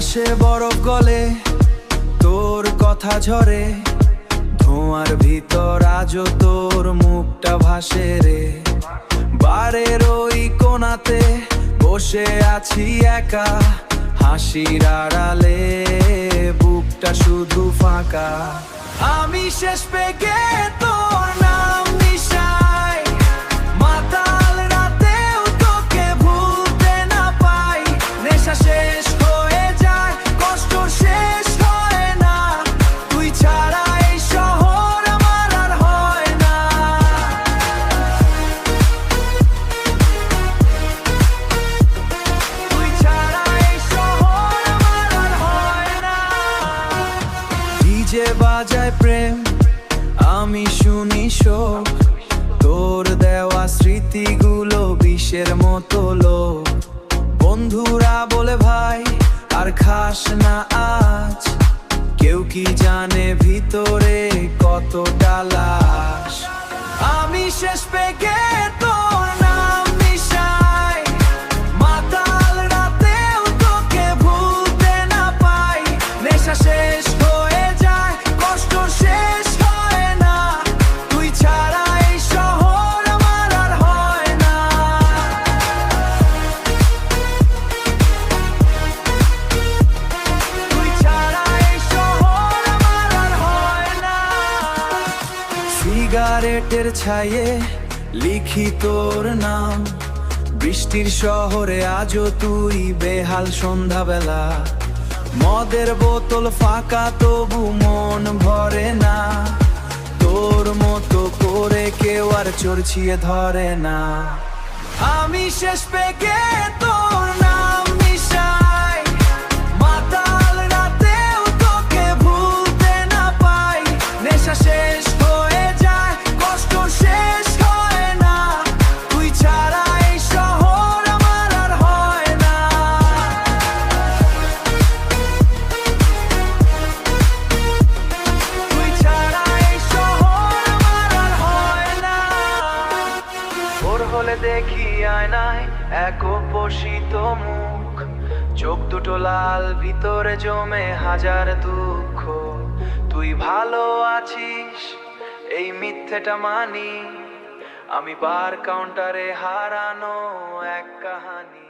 বাতাসে বরফ গলে, তোর কথা ঝরে, ধোঁয়ার ভিতর আজও তোর মুখটা ভাসে রে। বারের ওই কোণাতে বসে আছি একা, হাসির আড়ালে বুকটা শুধু ফাঁকা। আমি শেষ পেগে তোর নাম নিশাই, মাতাল রাতেও তোকে ভুলতে না পাই। নেশা শেষ হয়ে যায়, কষ্ট শেষ হয় না, তুই ছাড়া এই শহর আমার আর হয় না। তুই ছাড়া এই শহর আমার আর হয় না। ডিজে বাজায় প্রেম, আমি শুনি শোক, তোর দেওয়া স্মৃতিগুলো বিষের মতো লোক। বন্ধুরা বলে ভাই আর খাস না আজ, কেউ কি জানে ভিতরে কতটা লাশ। আমি শেষ পেগে তোর নাম নিশাই, মাতাল রাতেও তোকে ভুলতে না পাই। নেশা শেষ হয়ে যায়, কষ্ট শেষ হয় না, তুই ছাড়া এই শহর আমার আর হয় না। তুই ছাড়া এই শহর আমার আর হয় না। সিগারেটের ছায়ে লিখি তোর নাম, বৃষ্টির শহরে আজও তুই বেহাল সন্ধ্যাবেলা। মদের বোতল ফাঁকা তবু মন ভরে না, তোর মতো করে কেউ আর চড়ছিয়ে ধরে না। আমি শেষ পেগে তোর নাম নিশাই, মাতাল রাতেও তোকে ভুলতে না পাই। নেশা শেষ হয়ে যায়, কষ্ট শেষ হয় না, তুই ছাড়া এই শহর আমার আর হয় না। তুই ছাড়া এই শহর আমার আর হয় না। ভোর হলে দেখি আয়নায় এক উপসিত মুখ, চোখ দুটো লাল, ভিতরে জমে হাজার দুঃখ। তুই ভালো আছিস এই মিথ্যেটা মানি, আমি বার কাউন্টারে হারানো এক কাহানি।